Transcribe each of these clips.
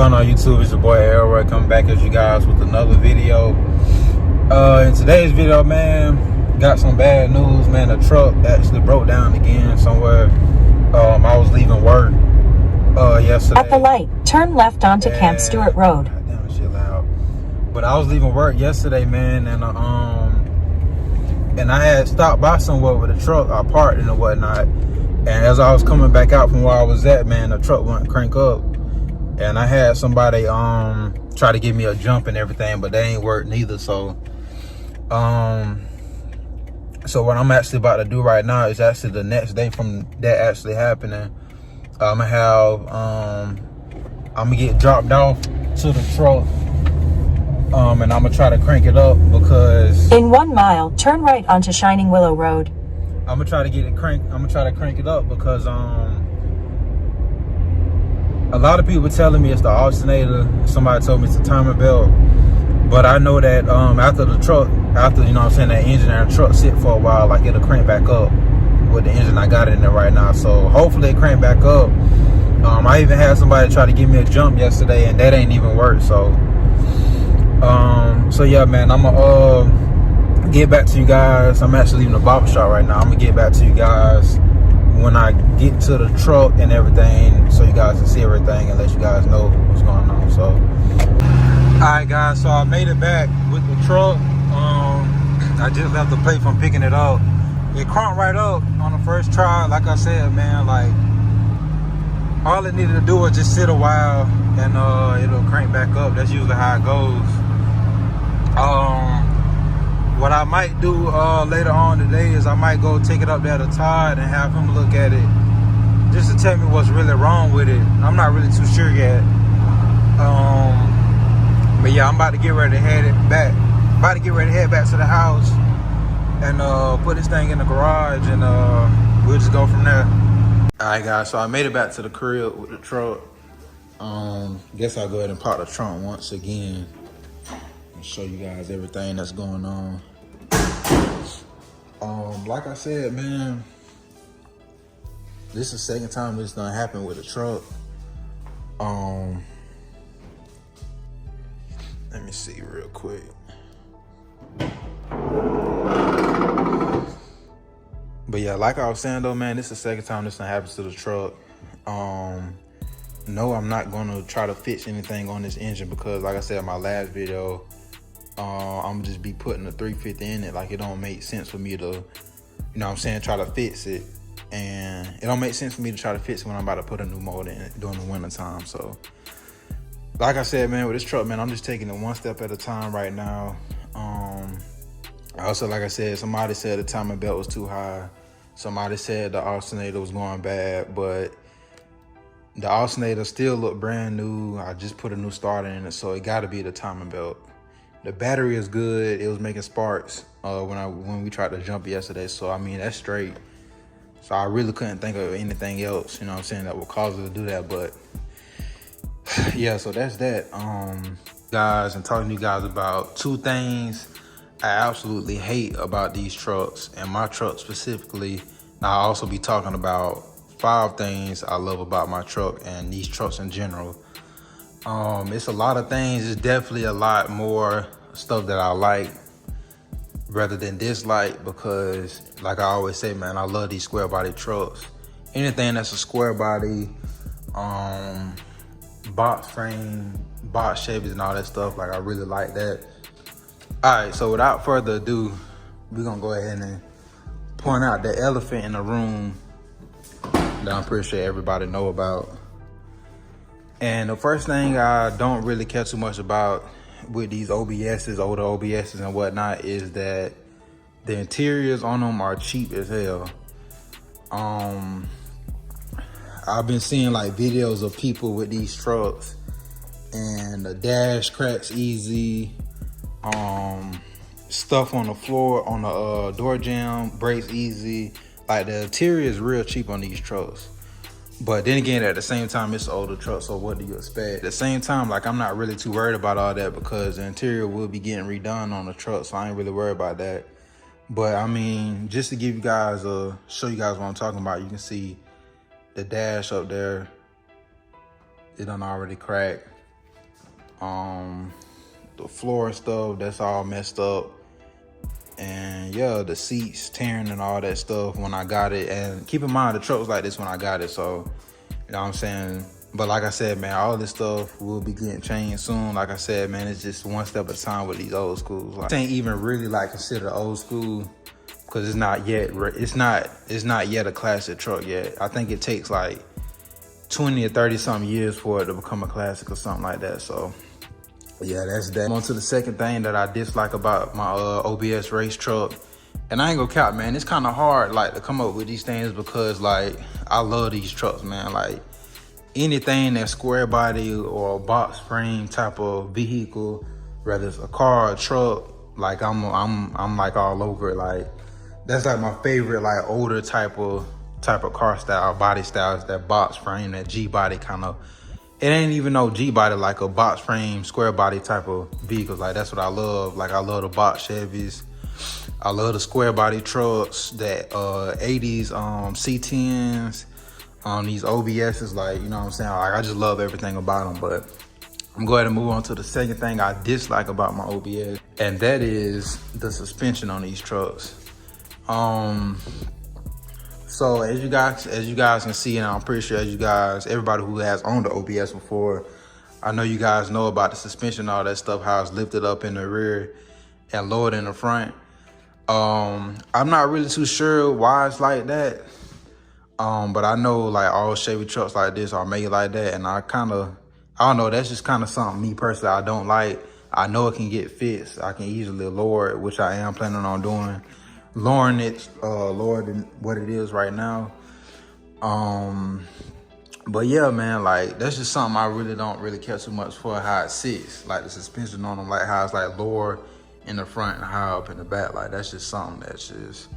going on YouTube? It's your boy Elroy coming back at you guys with another video. In today's video, man, got some bad news, man. The truck actually broke down again somewhere. I was leaving work yesterday. At the light, turn left onto Camp Stewart Road. God damn, shit loud. But I was leaving work yesterday, man, and I had stopped by somewhere with a truck. I parked and whatnot. And as I was coming back out from where I was at, man, the truck wouldn't crank up. And I had somebody try to give me a jump and everything, but they ain't worked neither. So so what I'm actually about to do right now is actually the next day from that actually happening. I'm gonna get dropped off to the truck. And I'm gonna try to crank it up because in 1 mile, turn right onto Shining Willow Road. I'm gonna try to crank it up because a lot of people telling me it's the alternator. Somebody told me it's the timer belt, but I know that after you know what I'm saying, that engine and the truck sit for a while, like it'll crank back up with the engine I got in there right now. So hopefully it crank back up. I even had somebody try to give me a jump yesterday and that ain't even work. So so yeah, man, I'm gonna get back to you guys. I'm actually leaving the barber shop right now. I'm gonna get back to you guys when I get to the truck and everything, so you guys can see everything and let you guys know what's going on. So alright guys, so I made it back with the truck. I just left the plate from picking it up. It cranked right up on the first try. Like I said, man, like all it needed to do was just sit a while and it'll crank back up. That's usually how it goes. What I might do later on today is I might go take it up there to Todd and have him look at it just to tell me what's really wrong with it. I'm not really too sure yet. But yeah, I'm about to get ready to head back to the house and put this thing in the garage, and we'll just go from there. Alright guys, so I made it back to the crib with the truck. Guess I'll go ahead and pop the trunk once again and show you guys everything that's going on. Like I said, man, this is the second time this done happened with the truck. Let me see real quick. But yeah, like I was saying though, man, this is the second time this done happens to the truck. No, I'm not gonna try to fix anything on this engine because, like I said in my last video, I'm just be putting the 350 in it. Like, it don't make sense for me to, you know what I'm saying, try to fix it. And it don't make sense for me to try to fix it when I'm about to put a new motor in it during the winter time. So like I said, man, with this truck, man, I'm just taking it one step at a time right now. Also, like I said, somebody said the timing belt was too high. Somebody said the alternator was going bad, but the alternator still looked brand new. I just put a new starter in it, so it got to be the timing belt. The battery is good. It was making sparks when we tried to jump yesterday, so I mean, that's straight. So I really couldn't think of anything else, you know what I'm saying, that would cause it to do that. But yeah, so that's that. Guys, I'm talking to you guys about two things I absolutely hate about these trucks, and my truck specifically. I'll also be talking about 5 things I love about my truck and these trucks in general. It's a lot of things. It's definitely a lot more stuff that I like rather than dislike, because like I always say, man, I love these square body trucks. Anything that's a square body, box frame, box Chevys and all that stuff, like I really like that. All right, so without further ado, we're gonna go ahead and point out the elephant in the room that I'm pretty sure everybody know about. And the first thing I don't really care too much about with these OBSs, older OBSs and whatnot, is that the interiors on them are cheap as hell. I've been seeing like videos of people with these trucks and the dash cracks easy, stuff on the floor, on the door jamb breaks easy. Like, the interior is real cheap on these trucks. But then again, at the same time, it's an older truck, so what do you expect? At the same time, like, I'm not really too worried about all that because the interior will be getting redone on the truck, so I ain't really worried about that. But I mean, just to give you guys show you guys what I'm talking about, you can see the dash up there. It done already cracked. The floor and stuff, that's all messed up. And yeah, the seats tearing and all that stuff when I got it. And keep in mind, the truck was like this when I got it, so you know what I'm saying? But like I said, man, all this stuff will be getting changed soon. Like I said, man, it's just one step at a time with these old schools. Like, it ain't even really like considered old school because it's not yet a classic truck yet. I think it takes like 20 or 30 something years for it to become a classic or something like that. So yeah, that's that. On to the second thing that I dislike about my OBS race truck. And I ain't gonna count, man, it's kind of hard like to come up with these things because like I love these trucks, man. Like anything that's square body or box frame type of vehicle, whether it's a car or a truck, like I'm like all over it. Like that's like my favorite, like older type of car style, body styles, that box frame, that G body kind of. It ain't even no G body, like a box frame, square body type of vehicles. Like that's what I love. Like I love the box Chevys. I love the square body trucks, that 80s C10s, these OBSs, like, you know what I'm saying? Like I just love everything about them. But I'm going to move on to the second thing I dislike about my OBS, and that is the suspension on these trucks. So as you guys can see, and I'm pretty sure everybody who has owned the OBS before, I know you guys know about the suspension, all that stuff, how it's lifted up in the rear and lowered in the front. I'm not really too sure why it's like that. But I know like all Chevy trucks like this are made like that. And I don't know, that's just kind of something me personally I don't like. I know it can get fixed. I can easily lower it, which I am planning on doing. Lowering it, lower than what it is right now. But yeah, man, like that's just something I really don't care too much for, how it sits, like the suspension on them, like how it's like lower in the front and high up in the back. Like that's just something that's just,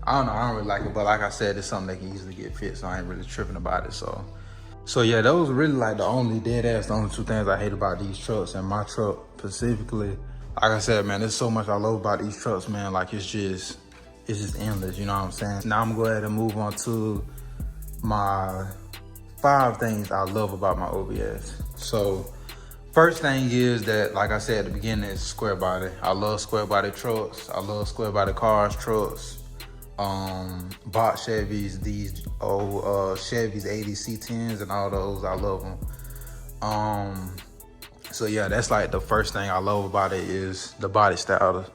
I don't know, I don't really like it. But like I said, it's something that can easily get fixed, so I ain't really tripping about it. So yeah, those are really like the only the only two things I hate about these trucks, and my truck specifically. Like I said, man, there's so much I love about these trucks, man. Like it's just endless, you know what I'm saying? Now I'm gonna go ahead and move on to my 5 things I love about my OBS. So first thing is that, like I said at the beginning, is square body. I love square body trucks. I love square body cars, trucks, box Chevys, these old Chevys 80 C10s and all those. I love them. So yeah, that's like the first thing I love about it is the body style, the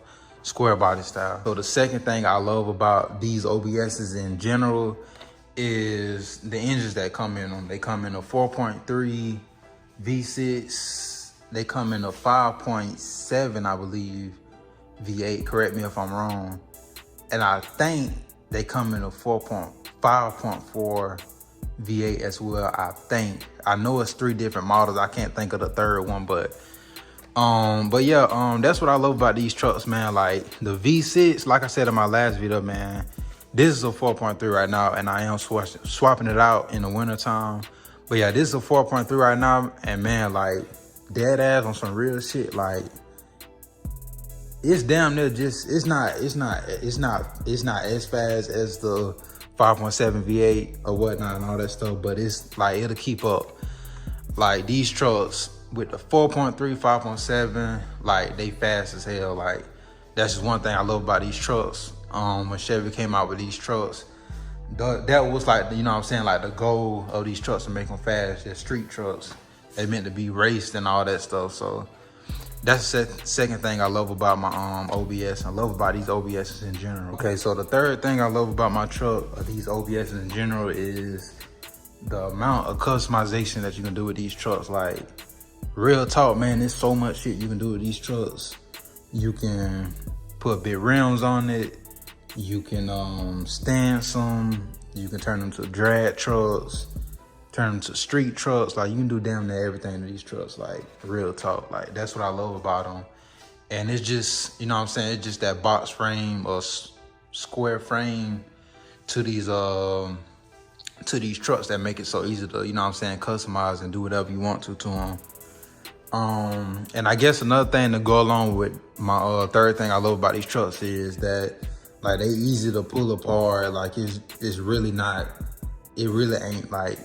square body style. So the second thing I love about these OBSs in general is the engines that come in them. They come in a 4.3 V6. They come in a 5.7, I believe, V8. Correct me if I'm wrong. And I think they come in a 5.4 V8 as well, I think. I know it's 3 different models. I can't think of the third one, but yeah, that's what I love about these trucks, man. Like the V6, like I said in my last video, man, this is a 4.3 right now, and I am swapping it out in the winter time. But yeah, this is a 4.3 right now, and man, like dead ass on some real shit. Like it's damn near just, it's not as fast as the 5.7 V8 or whatnot and all that stuff, but it's like it'll keep up. Like these trucks with the 4.3, 5.7, like they fast as hell. Like that's just one thing I love about these trucks. When Chevy came out with these trucks, that was like, you know what I'm saying, like the goal of these trucks to make them fast. They're street trucks. They meant to be raced and all that stuff. So that's the second thing I love about my OBS. I love about these OBSs in general. Okay, so the third thing I love about my truck, or these OBSs in general, is the amount of customization that you can do with these trucks. Like real talk, man, there's so much shit you can do with these trucks. You can put big rims on it. You can stance them. You can turn them to drag trucks, turn them to street trucks. Like you can do damn near everything to these trucks. Like real talk, like that's what I love about them. And it's just, you know what I'm saying, it's just that box frame or square frame to these trucks that make it so easy to, you know what I'm saying, customize and do whatever you want to them. And I guess another thing to go along with my third thing I love about these trucks is that like they easy to pull apart. Like it's really not, it really ain't like,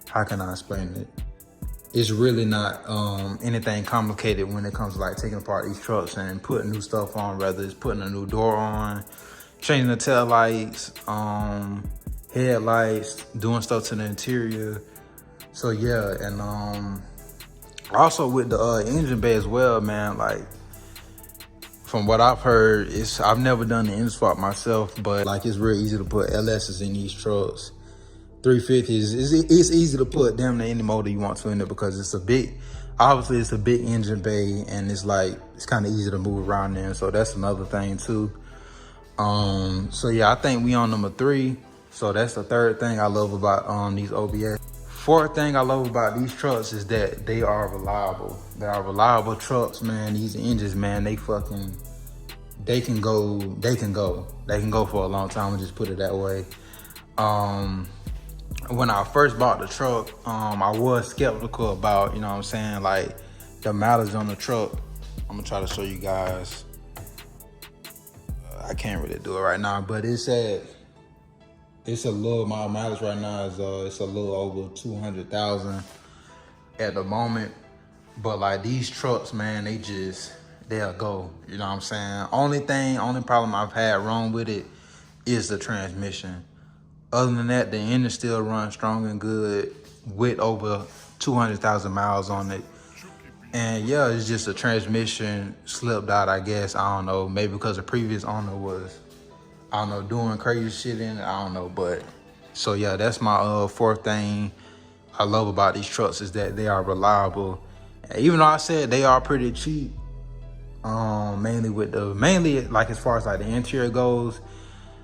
how can I explain it? it's really not anything complicated when it comes to like taking apart these trucks and putting new stuff on, whether it's putting a new door on, changing the tail lights, headlights, doing stuff to the interior. So yeah, and also with the engine bay as well, man, like from what I've heard, I've never done the engine swap myself, but like it's real easy to put LSs in these trucks. 350s, it's easy to put damn near any motor you want to in it because it's a big, obviously it's a big engine bay, and it's kind of easy to move around there. So that's another thing too. So yeah, I think we on number 3. So that's the third thing I love about these OBS. Fourth thing I love about these trucks is that they are reliable. They are reliable trucks, man. These engines, man, they can go for a long time, and just put it that way. When I first bought the truck, I was skeptical about, you know what I'm saying, like the mileage on the truck. I'm gonna try to show you guys. I can't really do it right now, but it's a little, my mileage right now is it's a little over 200,000 at the moment. But like these trucks, man, they'll go, you know what I'm saying? Only problem I've had wrong with it is the transmission. Other than that, the engine still runs strong and good with over 200,000 miles on it. And yeah, it's just a transmission slipped out, I guess. I don't know, maybe because the previous owner was, I don't know, doing crazy shit in it. I don't know, but so yeah, that's my fourth thing I love about these trucks is that they are reliable. And even though I said they are pretty cheap, mainly like as far as like the interior goes,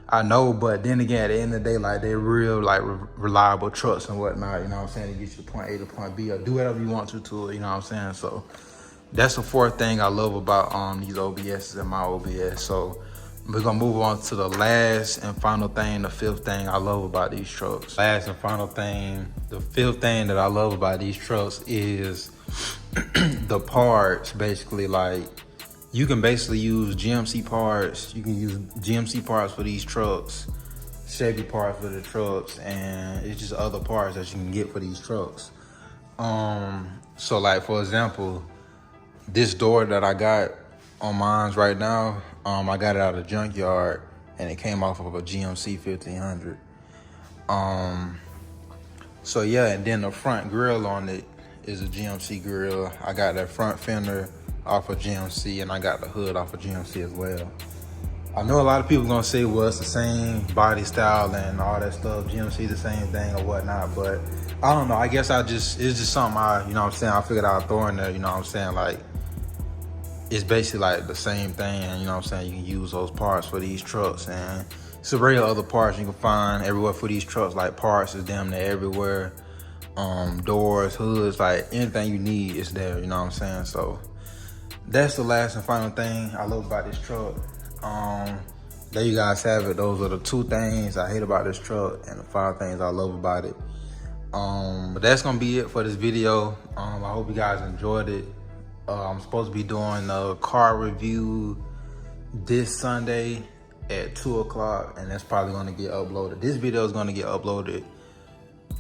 I know, but then again, at the end of the day, like they're real, like reliable trucks and whatnot, you know what I'm saying? To get you to point A to point B or do whatever you want to it, you know what I'm saying? So that's the fourth thing I love about these OBSs and my OBS. So we're gonna move on to the last and final thing, the fifth thing I love about these trucks. Last and final thing, the fifth thing that I love about these trucks is the parts, basically. Like, you can basically use GMC parts. You can use GMC parts for these trucks, Chevy parts for the trucks, and it's just other parts that you can get for these trucks. So like, for example, this door that I got on mine right now, I got it out of the junkyard, and it came off of a GMC 1500. So yeah, and then the front grill on it is a GMC grill. I got that front fender off of GMC, and I got the hood off of GMC as well. I know a lot of people gonna say, well, it's the same body style and all that stuff, GMC the same thing or whatnot, but I don't know. I guess it's just something you know what I'm saying, I figured I'd throw in there, you know what I'm saying? Like, it's basically like the same thing, and you know what I'm saying, you can use those parts for these trucks, and it's a array of other parts you can find everywhere for these trucks. Like, parts is damn near everywhere. Doors, hoods, like anything you need is there, you know what I'm saying? So that's the last and final thing I love about this truck. There you guys have it. Those are the 2 things I hate about this truck and the 5 things I love about it. But that's gonna be it for this video. I hope you guys enjoyed it. I'm supposed to be doing a car review this Sunday at 2 o'clock, and that's probably gonna get uploaded. This video is gonna get uploaded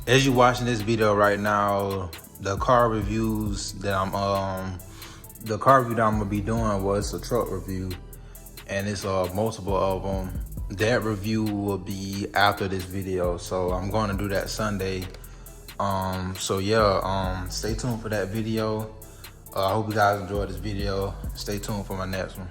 as you're watching this video right now. The car reviews that I'm gonna be doing was a truck review, and it's multiple of them. That review will be after this video, so I'm going to do that Sunday. So yeah, stay tuned for that video. I hope you guys enjoyed this video. Stay tuned for my next one.